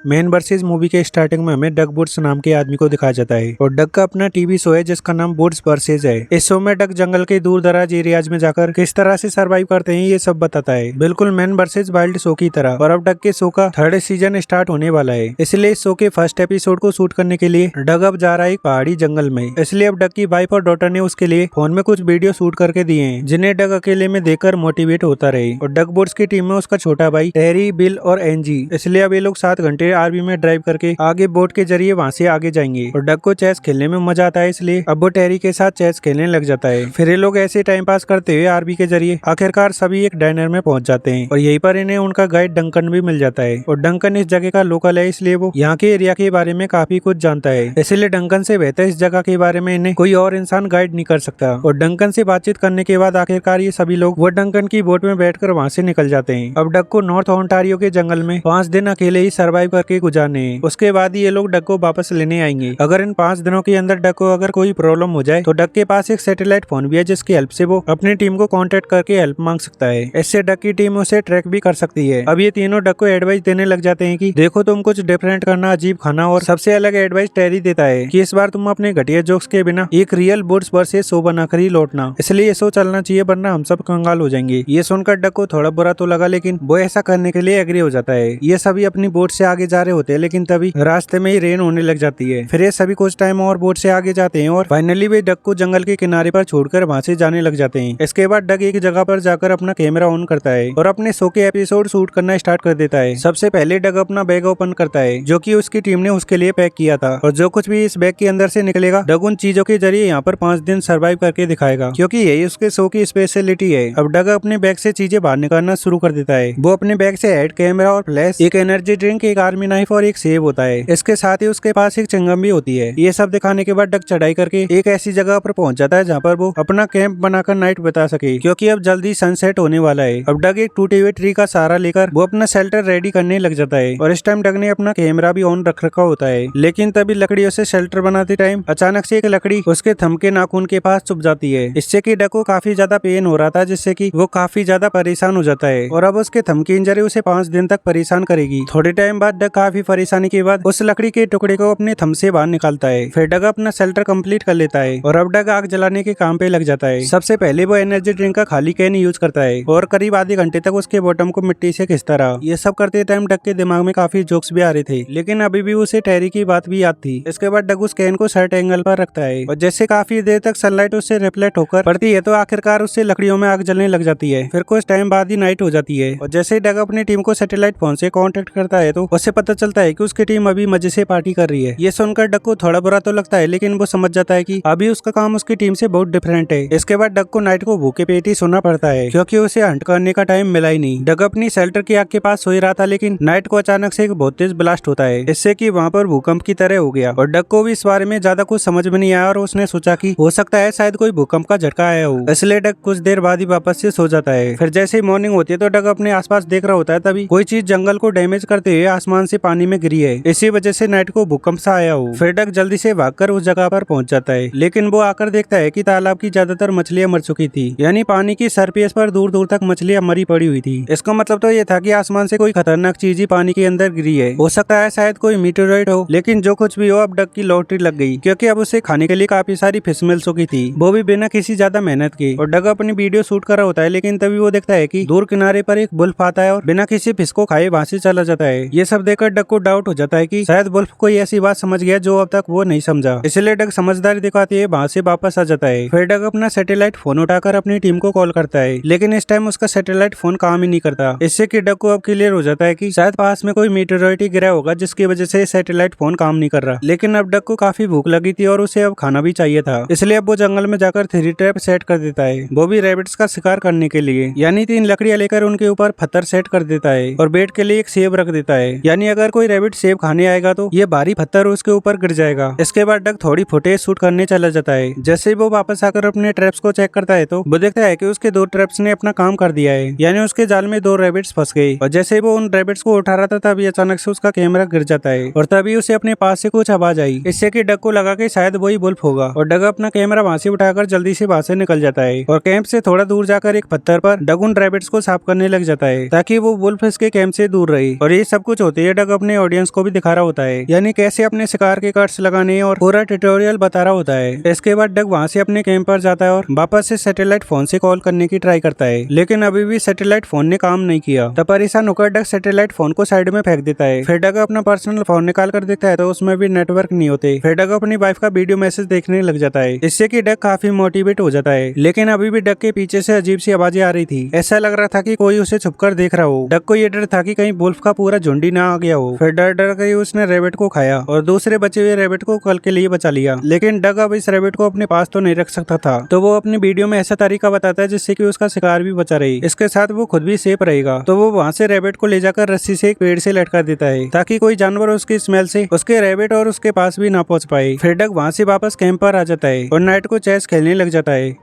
Man versus movie के starting में हमें डग वुड्स नाम के आदमी को दिखाया जाता है और डग का अपना टीवी शो है जिसका नाम वुड्स वर्सेस है। इस शो में डग जंगल के दूर दराज एरियाज में जाकर किस तरह से सरवाइव करते हैं ये सब बताता है, बिल्कुल मैन वर्सेस वाइल्ड शो की तरह। और अब डग के शो का 3rd सीजन स्टार्ट होने वाला है, इसलिए इस शो के फर्स्ट एपिसोड को शूट करने के लिए डग अब जा रहा है एक पहाड़ी जंगल में। इसलिए अब डग की वाइफ और डॉटर ने उसके लिए फोन में कुछ वीडियो शूट करके दिए हैं जिन्हें डग अकेले में देखकर मोटिवेट होता रहे। और डग वुड्स की टीम में उसका छोटा भाई टेरी, बिल और एनजी। इसलिए अब ये लोग 7 घंटे आरवी में ड्राइव करके आगे बोट के जरिए वहाँ से आगे जाएंगे। और डग को चेस खेलने में मजा आता है, इसलिए अब वो टेरी के साथ चेस खेलने लग जाता है। फिर ये लोग ऐसे टाइम पास करते हुए आरवी के जरिए आखिरकार सभी एक डाइनर में पहुंच जाते हैं और यहीं पर इन्हें उनका गाइड डंकन भी मिल जाता है। और डंकन इस जगह का लोकल है, इसलिए वो यहाँ के एरिया के बारे में काफी कुछ जानता है। इसलिए डंकन से बेहतर इस जगह के बारे में इन्हें कोई और इंसान गाइड नहीं कर सकता। और डंकन से बातचीत करने के बाद आखिरकार ये सभी लोग वो डंकन की बोट में बैठकर वहाँ से निकल जाते हैं। अब डग को नॉर्थ ओंटारियो के जंगल में 5 दिन अकेले ही सरवाइव करके गुजारने हैं। उसके बाद ही ये लोग डग को वापस लेने आएंगे। अगर इन 5 दिनों के अंदर डग को अगर कोई प्रॉब्लम हो जाए तो डग के पास एक सैटेलाइट फोन भी है जिसकी हेल्प से वो अपनी टीम को कांटेक्ट करके हेल्प मांग सकता है। इससे डग की टीम उसे ट्रैक भी कर सकती है। अब ये तीनों डग को एडवाइस देने लग जाते हैं कि देखो तुम कुछ डिफरेंट करना, अजीब खाना। और सबसे अलग एडवाइस टेरी देता है कि इस बार तुम अपने घटिया जोक्स के बिना एक रियल वुड्स वर्सेस शो बनाकर ही लौटना। इसलिए ये शो चलना चाहिए वरना हम सब कंगाल हो जाएंगे। ये सुनकर डग को थोड़ा बुरा तो लगा, लेकिन वो ऐसा करने के लिए एग्री हो जाता है। ये सभी अपनी बोट से आगे जा रहे होते हैं, लेकिन तभी रास्ते में ही रेन होने लग जाती है। फिर ये सभी कुछ टाइम और बोट से आगे जाते हैं और फाइनली वे डग को जंगल के किनारे पर छोड़कर वहाँ से जाने लग जाते हैं। इसके बाद डग एक जगह पर जाकर अपना कैमरा ऑन करता है और अपने शो के एपिसोड शूट करना स्टार्ट कर देता है। सबसे पहले डग अपना बैग ओपन करता है जो कि उसकी टीम ने उसके लिए पैक किया था, और जो कुछ भी इस बैग के अंदर से निकलेगा डग उन चीजों के जरिए यहाँ पर 5 दिन सर्वाइव करके दिखाएगा, क्योंकि यही उसके शो की स्पेशलिटी है। अब डग अपने बैग से चीजें बाहर निकालना शुरू कर देता है। वो अपने बैग से हेड कैमरा और फ्लैश, एक एनर्जी ड्रिंक, एक आर्मी नाइफ और एक सेब होता है। इसके साथ ही उसके पास एक चिंगम भी होती है। ये सब दिखाने के बाद डग चढ़ाई करके एक ऐसी जगह पर पहुंच जाता है जहाँ पर वो अपना कैंप बनाकर नाइट बिता सके, क्योंकि अब जल्दी सनसेट होने वाला है। अब डग एक टूटे हुए ट्री का सहारा लेकर वो अपना शेल्टर रेडी करने लग जाता है। और इस टाइम डग ने अपना कैमरा भी ऑन रख रखा होता है, लेकिन तभी लकड़ियों से शेल्टर बनाते टाइम अचानक से एक लकड़ी उसके थंब के नाखून के पास चुभ जाती है। इससे कि डग को काफी ज्यादा पेन हो रहा था, जिससे कि वो काफी ज्यादा परेशान हो जाता है। और अब उसके थंब की इंजरी उसे 5 दिन तक परेशान करेगी। थोड़े टाइम बाद डग काफी परेशानी के बाद उस लकड़ी के टुकड़े को अपने थंब से बाहर निकालता है। फिर डग अपना शेल्टर कंप्लीट कर लेता है और अब डग आग जलाने के काम पे लग जाता है। सबसे पहले वो एनर्जी ड्रिंक का खाली कैन यूज करता है और करीब आधे घंटे तक उसके बॉटम को मिट्टी से खिंचता रहा। ये सब करते टाइम डग के दिमाग में काफी जोक्स भी आ रहे थे, लेकिन अभी भी उसे टेरी की बात भी याद थी। इसके बाद डग उस कैन को सर्ट एंगल पर रखता है और जैसे काफी देर तक सनलाइट उससे रिफ्लेक्ट होकर पड़ती है तो आखिरकार उससे लकड़ियों में आग जलने लग जाती है। फिर कुछ टाइम बाद ही नाइट हो जाती है और जैसे डग अपनी टीम को सैटेलाइट फोन से कांटेक्ट करता है तो उससे पता चलता है कि उसकी टीम अभी मजे से पार्टी कर रही है। ये सुनकर डग को थोड़ा बुरा तो लगता है, लेकिन वो समझ जाता है कि अभी उसका काम उसकी टीम से बहुत डिफरेंट है। इसके बाद डग को नाइट को भूखे पेट ही सोना पड़ता है, क्योंकि उसे हंट करने का टाइम मिला ही नहीं। डग अपनी शेल्टर की आग के पास सो ही रहा था, लेकिन नाइट को अचानक से एक बहुत तेज ब्लास्ट होता है, इससे कि वहाँ पर भूकंप की तरह हो गया। और डग को भी इस बारे में ज्यादा कुछ समझ में नहीं आया और उसने सोचा कि हो सकता है शायद कोई भूकंप का झटका आया हो, इसलिए डग कुछ देर बाद ही वापस से सो जाता है। फिर जैसे ही मॉर्निंग होती है तो डग अपने आसपास देख रहा होता है, तभी कोई चीज जंगल को डैमेज करते हुए आसमान से पानी में गिरी है। इसी वजह से नाइट को भूकंप सा आया हो। फिर डग जल्दी से भागकर उस जगह पर पहुंच जाता है, लेकिन वो आकर देखता है कि तालाब की ज्यादातर मछलियां मर चुकी थी, यानी पानी की सरफेस पर दूर दूर तक मछलियां मरी पड़ी हुई थी। इसका मतलब तो ये था कि आसमान से कोई खतरनाक चीज ही पानी के अंदर गिरी है। हो सकता है शायद कोई मीटेओराइट हो, लेकिन जो कुछ भी हो अब डग की लॉटरी लग गई, क्योंकि अब उसे खाने के लिए काफी सारी फिश मिल चुकी थी, वो भी बिना किसी ज्यादा मेहनत के। और डग अपनी वीडियो शूट कर रहा होता है, लेकिन तभी वो देखता है कि दूर किनारे पर एक वुल्फ आता है और बिना किसी फिश को खाए वहां से चला जाता है। ये सब देखकर डग को डाउट हो जाता है कि शायद वुल्फ कोई ऐसी बात समझ गया जो अब तक वो नहीं समझा, इसलिए डग समझदारी दिखाते हुए वहां से वापस आ जाता है। फिर डग अपना सैटेलाइट फोन उठाकर अपनी टीम को कॉल करता है, लेकिन इस टाइम उसका सैटेलाइट फोन काम ही नहीं करता। इससे कि डग को अब क्लियर हो जाता है कि शायद पास में कोई मीटेओराइट गिरा होगा, जिसकी वजह से सैटेलाइट फोन काम नहीं कर रहा। लेकिन अब डग को काफी भूख लगी थी और उसे अब खाना भी चाहिए था, इसलिए अब वो जंगल में जाकर 3 ट्रैप सेट कर देता है, वो भी रैबिट्स का शिकार करने के लिए। यानी 3 लकड़ियां लेकर उनके ऊपर पत्थर सेट कर देता है और बेड के लिए एक सेब रख देता है, यानी अगर कोई रैबिट सेब खाने आएगा तो ये भारी पत्थर उसके ऊपर गिर जाएगा। इसके बाद डग थोड़ी फुटेज शूट करने चला जाता है। जैसे ही वो वापस आकर अपने ट्रैप्स को चेक करता है तो वो देखता है कि उसके 2 ट्रैप्स ने अपना काम कर दिया है, यानी उसके जाल में 2 रैबिट्स फंस गए। और जैसे ही वो उन रैबिट्स को उठा रहा था तभी अचानक से उसका कैमरा गिर जाता है और तभी उसे अपने पास से कुछ आवाज आई, इससे कि डग को लगा कि शायद वही वुल्फ होगा। और डग अपना कैमरा वहां से उठाकर जल्दी से वहां से निकल जाता है और कैंप से थोड़ा दूर जाकर एक पत्थर पर डग उन रैबिट्स को साफ करने लग जाता है, ताकि वो वुल्फ इसके कैंप से दूर रहे। और ये सब कुछ होते ये डक अपने ऑडियंस को भी दिखा रहा होता है, यानी कैसे अपने शिकार के कट्स लगाने और पूरा ट्यूटोरियल बता रहा होता है। इसके बाद डक वहाँ से अपने कैंप पर जाता है और वापस से सैटेलाइट फोन से कॉल करने की ट्राई करता है, लेकिन अभी भी सैटेलाइट फोन ने काम नहीं किया। तब परेशान होकर डक सैटेलाइट फोन को साइड में फेंक देता है। फिर डक अपना पर्सनल फोन निकाल कर देखता है तो उसमें भी नेटवर्क नहीं होते। फिर डक अपनी वाइफ का वीडियो मैसेज देखने लग जाता है, इससे कि डक काफी मोटिवेट हो जाता है। लेकिन अभी भी डक के पीछे से अजीब सी आवाजें आ रही थी, ऐसा लग रहा था कि कोई उसे छुपकर देख रहा हो। डक को ये डर था कि कहीं वुल्फ का पूरा झुंड ही ना आ गया हो। फिर डर डर कर उसने रैबिट को खाया और दूसरे बचे हुए रैबिट को कल के लिए बचा लिया। लेकिन डक अब इस रैबिट को अपने पास तो नहीं रख सकता था, तो वो अपनी वीडियो में ऐसा तरीका बताता है जिससे कि उसका शिकार भी बचा रहे, इसके साथ वो खुद भी सेफ रहेगा। तो वो वहाँ से रैबिट को ले जाकर रस्सी से एक पेड़ से लटका देता है ताकि कोई जानवर उसकी स्मेल से उसके रैबिट और उसके पास भी ना पहुंच पाए। फिर डक वहाँ से वापस कैंप पर आ जाता है और नाइट को चेस खेलने लग जाता है,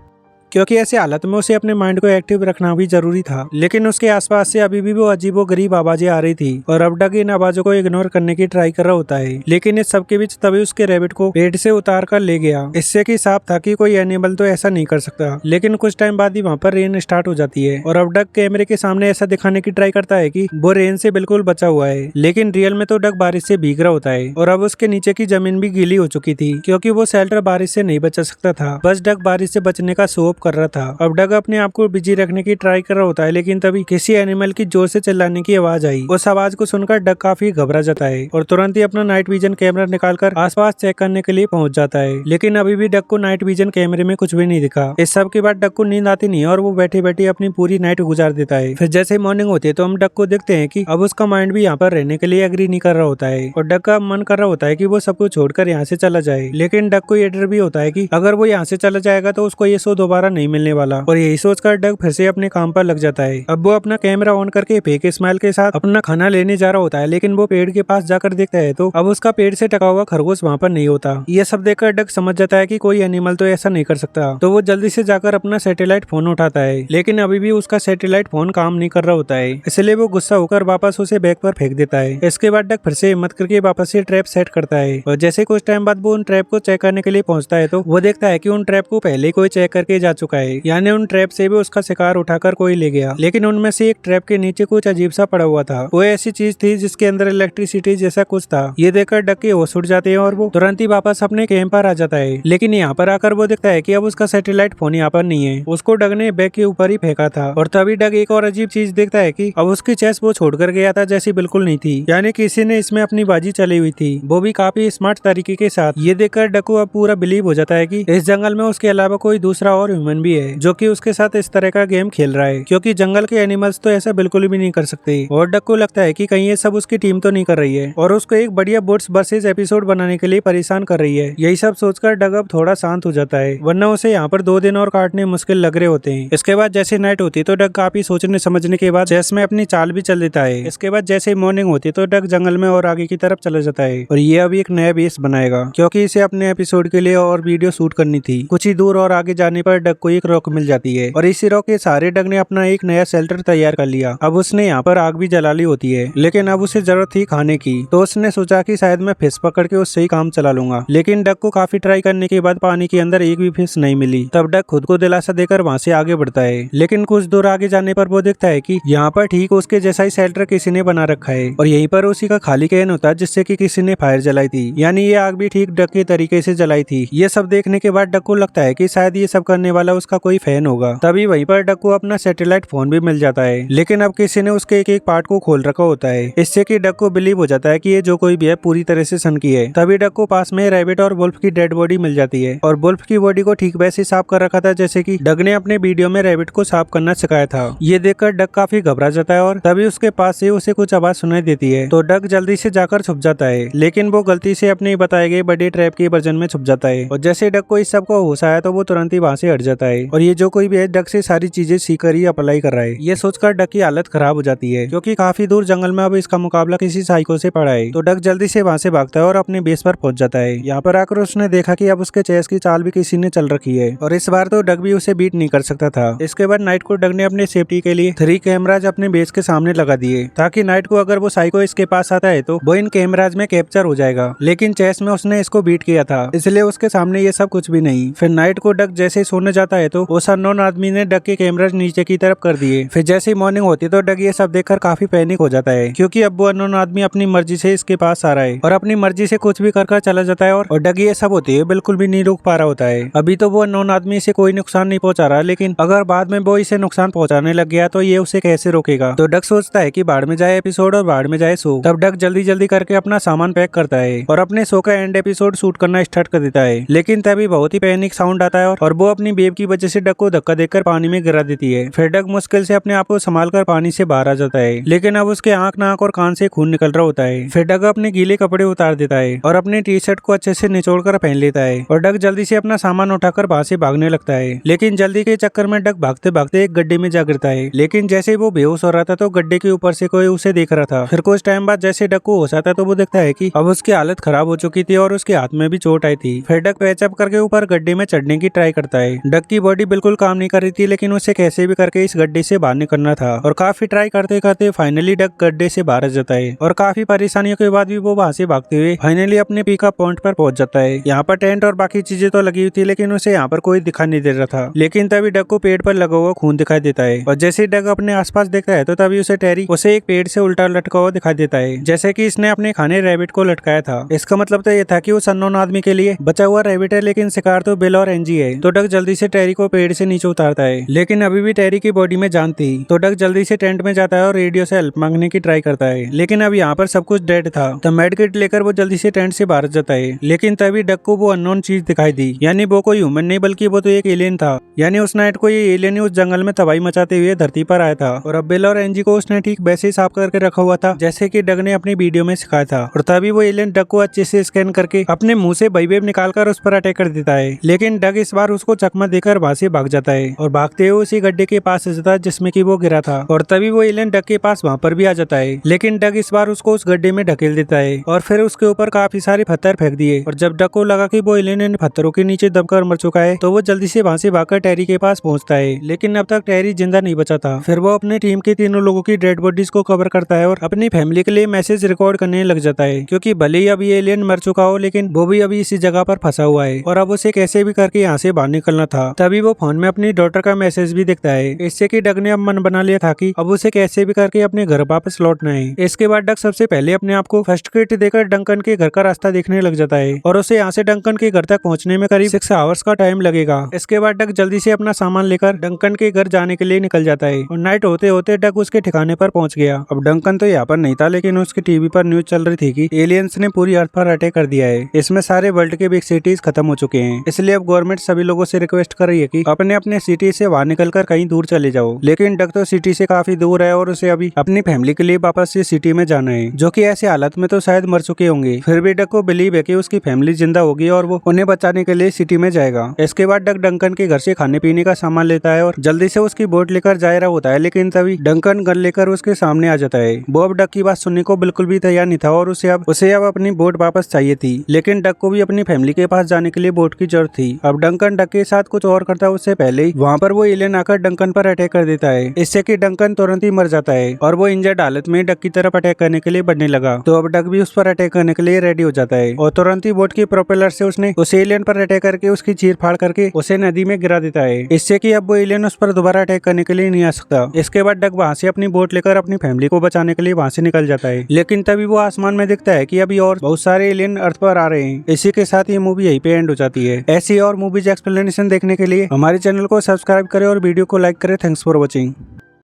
क्योंकि ऐसे हालत में उसे अपने माइंड को एक्टिव रखना भी जरूरी था। लेकिन उसके आसपास से अभी भी वो अजीबोगरीब आवाजें आ रही थी और अब डक इन आवाजों को इग्नोर करने की ट्राई कर रहा होता है। लेकिन इस सब के बीच तभी उसके रैबिट को पेड़ से उतार कर ले गया, इससे कि साफ था कि कोई एनिमल तो ऐसा नहीं कर सकता। लेकिन कुछ टाइम बाद ही वहाँ पर रेन स्टार्ट हो जाती है और अब डक कैमरे के सामने ऐसा दिखाने की ट्राई करता है कि वो रेन से बिल्कुल बचा हुआ है, लेकिन रियल में तो डक बारिश से भीग रहा होता है और अब उसके नीचे की जमीन भी गीली हो चुकी थी, क्योंकि वो शेल्टर बारिश से नहीं बचा सकता था। बस डक बारिश से बचने का शो ऑफ कर रहा था। अब डक अपने आप को बिजी रखने की ट्राई कर रहा होता है, लेकिन तभी किसी एनिमल की जोर से चिल्लाने की आवाज आई। उस आवाज को सुनकर डक काफी घबरा जाता है और तुरंत ही अपना नाइट विजन कैमरा निकालकर आसपास चेक करने के लिए पहुंच जाता है। लेकिन अभी भी डक को नाइट विजन कैमरे में कुछ भी नहीं दिखा। इस सब के बाद डक को नींद आती नहीं और वो बैठे बैठे अपनी पूरी नाइट गुजार देता है। फिर जैसे मॉर्निंग होती है तो हम डक को देखते हैं कि अब उसका माइंड भी यहाँ पर रहने के लिए एग्री नहीं कर रहा होता है और डक का मन कर रहा होता है कि वो सब कुछ छोड़कर यहाँ से चला जाए। लेकिन डक को ये डर भी होता है कि अगर वो यहाँ से चला जाएगा तो उसको ये शो दोबारा नहीं मिलने वाला, और यही सोचकर डक फिर से अपने काम पर लग जाता है। अब वो अपना कैमरा ऑन करके फेक स्माइल के साथ अपना खाना लेने जा रहा होता है, लेकिन वो पेड़ के पास जाकर देखता है तो अब उसका पेड़ से टका हुआ खरगोश वहाँ पर नहीं होता। ये सब देखकर डक समझ जाता है कि कोई एनिमल तो ऐसा नहीं कर सकता, तो वो जल्दी से जाकर अपना सैटेलाइट फोन उठाता है, लेकिन अभी भी उसका सैटेलाइट फोन काम नहीं कर रहा होता है, इसलिए वो गुस्सा होकर वापस उसे बैग पर फेंक देता है। इसके बाद डक फिर से हिम्मत करके वापस से ट्रैप सेट करता है और जैसे कुछ टाइम बाद वो उन ट्रैप को चेक करने के लिए पहुंचता है तो वो देखता है कि उन ट्रैप को पहले कोई चेक करके जा चुका है, यानी उन ट्रैप से भी उसका शिकार उठाकर कोई ले गया। लेकिन उनमें से एक ट्रैप के नीचे कुछ अजीब सा पड़ा हुआ था। वो ऐसी चीज थी जिसके अंदर इलेक्ट्रिसिटी जैसा कुछ था। ये देखकर डक के होश उड़ जाते हैं और वो तुरंत ही वापस अपने कैंप पर आ जाता है। लेकिन यहाँ पर आकर वो देखता है कि अब उसका सैटेलाइट फोन यहाँ पर नहीं है, उसको डक ने बैग के ऊपर ही फेंका था। और तभी डक एक और अजीब चीज देखता है कि अब उसकी चेस्ट वो छोड़कर गया था जैसी बिल्कुल नहीं थी, यानी किसी ने इसमें अपनी बाजी चली हुई थी, वो भी काफी स्मार्ट तरीके के साथ। ये देखकर डक को अब पूरा बिलीव हो जाता है कि इस जंगल में उसके अलावा कोई दूसरा और ह्यूमन भी है जो कि उसके साथ इस तरह का गेम खेल रहा है, क्योंकि जंगल के एनिमल्स तो ऐसा बिल्कुल भी नहीं कर सकते। और डक को लगता है कि कहीं ये सब उसकी टीम तो नहीं कर रही है और उसको एक बढ़िया बोट्स वर्सेस एपिसोड बनाने के लिए परेशान कर रही है। यही सब सोचकर डक अब थोड़ा शांत हो जाता है, वरना उसे यहाँ पर 2 दिन और काटने मुश्किल लग रहे होते हैं। इसके बाद जैसे नाइट होती तो डक काफी सोचने समझने के बाद चेस में अपनी चाल भी चल देता है। इसके बाद जैसे मॉर्निंग होती तो डक जंगल में और आगे की तरफ चला जाता है और ये अभी एक नया बेस बनाएगा, क्योंकि इसे अपने एपिसोड के लिए और वीडियो शूट करनी थी। कुछ ही दूर और आगे जाने पर डक को एक रॉक मिल जाती है और इसी रॉक के सहारे डक ने अपना एक नया शेल्टर तैयार कर लिया। अब उसने यहाँ पर आग भी जला ली होती है, लेकिन अब उसे जरूरत थी खाने की, तो उसने सोचा कि शायद मैं फिश पकड़ के उससे ही काम चला लूंगा। लेकिन डक को काफी ट्राई करने के बाद पानी के अंदर एक भी फिश नहीं मिली। तब डक खुद को दिलासा देकर वहाँ से आगे बढ़ता है, लेकिन कुछ दूर आगे जाने पर वो देखता है कि यहाँ पर ठीक उसके जैसा ही शेल्टर किसी ने बना रखा है और यहीं पर उसी का खाली कैन होता है जिससे कि किसी ने फायर जलाई थी, यानी ये आग भी ठीक डक के तरीके से जलाई थी। ये सब देखने के बाद डक को लगता है कि शायद ये सब करने वाला उसका कोई फैन होगा। तभी वहीं पर डक को अपना सैटेलाइट फोन भी मिल जाता है, लेकिन अब किसी ने उसके एक एक पार्ट को खोल रखा होता है, इससे कि डक को बिलीव हो जाता है कि ये जो कोई भी है पूरी तरह से सन की है। तभी डक को पास में रैबिट और वुल्फ की डेड बॉडी मिल जाती है और वुल्फ की बॉडी को ठीक वैसे साफ कर रखा था जैसे कि डक ने अपने वीडियो में रैबिट को साफ करना सिखाया था। ये देखकर डक काफी घबरा जाता है और तभी उसके पास से उसे कुछ आवाज सुनाई देती है, तो डक जल्दी से जाकर छुप जाता है, लेकिन वो गलती से अपने बताए गए बड़े ट्रैप के वर्जन में छुप जाता है। और जैसे डक को इस सब को होश आया तो वो तुरंत ही वहाँ से हट जाता है और ये जो कोई भी है डक से सारी चीजें सीख कर ही अप्लाई कर रहा है। ये सोचकर डक की हालत खराब हो जाती है, क्योंकि काफी दूर जंगल में अब इसका मुकाबला किसी साइको से पड़ा है। तो डक जल्दी से वहाँ से भागता है और अपने बेस पर पहुंच जाता है। यहाँ पर आकर उसने देखा कि अब उसके चेस की चाल भी किसी ने चल रखी है और इस बार तो डक भी उसे बीट नहीं कर सकता था। इसके बाद नाइट को डक ने अपने सेफ्टी के लिए 3 कैमराज अपने बेस के सामने लगा दिए, ताकि नाइट को अगर वो साइको इसके पास आता है तो वो इन कैमराज में कैप्चर हो जाएगा। लेकिन चेस में उसने इसको बीट किया था, इसलिए उसके सामने ये सब कुछ भी नहीं। फिर नाइट को डक जैसे सोने जाता है तो उस अननोन आदमी ने डग के कैमराज नीचे की तरफ कर दिए। फिर जैसे ही मॉर्निंग होती है तो डग ये सब देखकर काफी पैनिक हो जाता है, क्योंकि अब वो अननोन आदमी अपनी मर्जी से इसके पास आ रहा है और अपनी मर्जी से कुछ भी कर चला जाता है। और डग ये सब होती है बिल्कुल भी नहीं रोक पा रहा होता है। अभी तो वो अननोन आदमी इसे कोई नुकसान नहीं पहुंचा रहा, लेकिन अगर बाद में वो इसे नुकसान पहुंचाने लग गया तो ये उसे कैसे रोकेगा। तो डग सोचता है कि बाढ़ में जाए एपिसोड और बाढ़ में जाए शो। तब डग जल्दी जल्दी करके अपना सामान पैक करता है और अपने शो का एंड एपिसोड शूट करना स्टार्ट कर देता है। लेकिन तभी बहुत ही पैनिक साउंड आता है और वो अपनी बेब की वजह से डग को धक्का देकर पानी में गिरा देती है। फिर डग मुश्किल से अपने आप को संभाल कर पानी से बाहर आ जाता है, लेकिन अब उसके आंख, नाक और कान से खून निकल रहा होता है। फिर डग अपने गीले कपड़े उतार देता है और अपनी टी शर्ट को अच्छे से निचोड़ कर पहन लेता है और डग जल्दी से अपना सामान उठाकर वहां से भागने लगता है। लेकिन जल्दी के चक्कर में डग भागते भागते एक गड्ढे में जा गिरता है। लेकिन जैसे वो बेहोश हो रहा था तो गड्ढे के ऊपर से कोई उसे देख रहा था। फिर कुछ टाइम बाद जैसे डग को होश आता तो वो देखता है कि अब उसकी हालत खराब हो चुकी थी और उसके हाथ में भी चोट आई थी। फिर डग पैचअप करके ऊपर गड्ढे में चढ़ने की ट्राई करता है। डग की बॉडी बिल्कुल काम नहीं कर रही थी, लेकिन उसे कैसे भी करके इस गड्ढे से बाहर निकलना था और काफी ट्राई करते करते फाइनली डग गड्ढे से बाहर आ जाता है और काफी परेशानियों के बाद भी वो वहां से भागते हुए फाइनली अपने पिकअप पॉइंट पर पहुंच जाता है। यहाँ पर टेंट और बाकी चीजें तो लगी हुई थी, लेकिन उसे यहाँ पर कोई दिखाई नहीं दे रहा था। लेकिन तभी डग को पेड़ पर लगा हुआ खून दिखाई देता है और जैसे डग अपने आसपास देखता है तो तभी उसे टेरी उसे एक पेड़ से उल्टा लटका हुआ दिखाई देता है, जैसे कि इसने अपने खाने रैबिट को लटकाया था। इसका मतलब तो ये था कि उस अननोन आदमी के लिए बचा हुआ रैबिट है, लेकिन शिकार तो बिल और एंजी है। तो डग जल्दी से टेरी को पेड़ से नीचे उतारता है, लेकिन अभी भी टेरी की बॉडी में जान थी। तो डग जल्दी से टेंट में जाता है और रेडियो से हेल्प मांगने की ट्राई करता है, लेकिन अब यहाँ पर सब कुछ डेड था। तो मेड किट लेकर वो जल्दी से टेंट से बाहर जाता है, लेकिन तभी डग को वो अननोन चीज दिखाई दी। यानी वो कोई ह्यूमन नहीं बल्कि वो तो एक एलियन था। यानी उस नाइट को ये एलियन ही उस जंगल में तबाही मचाते हुए धरती पर आया था और अब बिल और एंजी को उसने ठीक वैसे ही साफ करके रखा हुआ था जैसे कि डग ने अपनी वीडियो में सिखाया था। और तभी वो एलियन डग को अच्छे से स्कैन करके अपने मुंह से बेब निकालकर उस पर अटैक कर देता है। लेकिन डग इस बार उसको चकमा देकर वहां से भाग जाता है और भागते हुए उसी गड्ढे के पास जाता है जिसमें कि वो गिरा था। और तभी वो एलियन डग के पास वहां पर भी आ जाता है, लेकिन डग इस बार उसको उस गड्ढे में ढकेल देता है और फिर उसके ऊपर काफी सारे पत्थर फेंक दिए। और जब डग को लगा कि वो एलियन इन पत्थरों के नीचे दबकर मर चुका है तो वो जल्दी से वहां से भागकर टेरी के पास पहुंचता है, लेकिन अब तक टेरी जिंदा नहीं बचा था। फिर वो अपने टीम के तीनों लोगों की डेड बॉडीज को कवर करता है और अपनी फैमिली के लिए मैसेज रिकॉर्ड करने लग जाता है, क्योंकि भले ही अब ये एलियन मर चुका हो लेकिन वो भी अभी इसी जगह पर फंसा हुआ है और अब उसे कैसे भी करके यहाँ से बाहर निकलना था। तभी वो फोन में अपनी डॉटर का मैसेज भी देखता है, इससे कि डग ने अब मन बना लिया था कि अब उसे कैसे भी करके अपने घर वापस लौटना है। इसके बाद डग सबसे पहले अपने आप को फर्स्ट किट देकर डंकन के घर का रास्ता देखने लग जाता है और उसे यहाँ से डंकन के घर तक पहुँचने में करीब 6 आवर्स का टाइम लगेगा। इसके बाद डग जल्दी से अपना सामान लेकर डंकन के घर जाने के लिए निकल जाता है और नाइट होते होते डग उसके ठिकाने पर पहुंच गया। अब डंकन तो यहाँ पर नहीं था, लेकिन उसकी टीवी पर न्यूज चल रही थी कि एलियंस ने पूरी अर्थ पर अटैक कर दिया है। इसमें सारे वर्ल्ड के बिग सिटीज खत्म हो चुके हैं, इसलिए अब गवर्नमेंट सभी लोगों से रिक्वेस्ट कर रही है कि अपने अपने सिटी से बाहर निकलकर कहीं दूर चले जाओ। लेकिन डग तो सिटी से काफी दूर है और उसे अभी अपनी फैमिली के लिए वापस से सिटी में जाना है, जो कि ऐसे हालत में तो शायद मर चुके होंगे। फिर भी डग को बिलीव है कि उसकी फैमिली जिंदा होगी और वो उन्हें बचाने के लिए सिटी में जाएगा। इसके बाद डग डंकन के घर से खाने पीने का सामान लेता है और जल्दी से उसकी बोट लेकर जा रहा होता है, लेकिन तभी डंकन गन लेकर उसके सामने आ जाता है। वो अब डग की बात सुनने को बिल्कुल भी तैयार नहीं था और उसे अब अपनी बोट वापस चाहिए थी, लेकिन डग को भी अपनी फैमिली के पास जाने के लिए बोट की जरूरत थी। अब डंकन डग के साथ कुछ और करता है उससे पहले ही वहाँ पर वो एलियन आकर डंकन पर अटैक कर देता है, इससे कि डंकन तुरंत ही मर जाता है और वो इंजर्ड हालत में डग की तरफ अटैक करने के लिए बढ़ने लगा। तो अब डग भी उस पर अटैक करने के लिए रेडी हो जाता है और तुरंत ही बोट की प्रोपेलर से उसने उस एलियन पर अटैक करके उसकी चीर फाड़ करके उसे नदी में गिरा देता है, इससे कि अब वो एलियन उस पर दोबारा अटैक करने के लिए नहीं आ सकता। इसके बाद डग वहाँ से अपनी बोट लेकर अपनी फैमिली को बचाने के लिए वहाँ से निकल जाता है, लेकिन तभी वो आसमान में दिखता है कि अभी और बहुत सारे एलियन अर्थ पर आ रहे हैं। इसी के साथ ये मूवी यहीं पे एंड हो जाती है। ऐसी और मूवीज एक्सप्लेनेशन देखने के लिए हमारे चैनल को सब्सक्राइब करें और वीडियो को लाइक करें। Thanks for watching.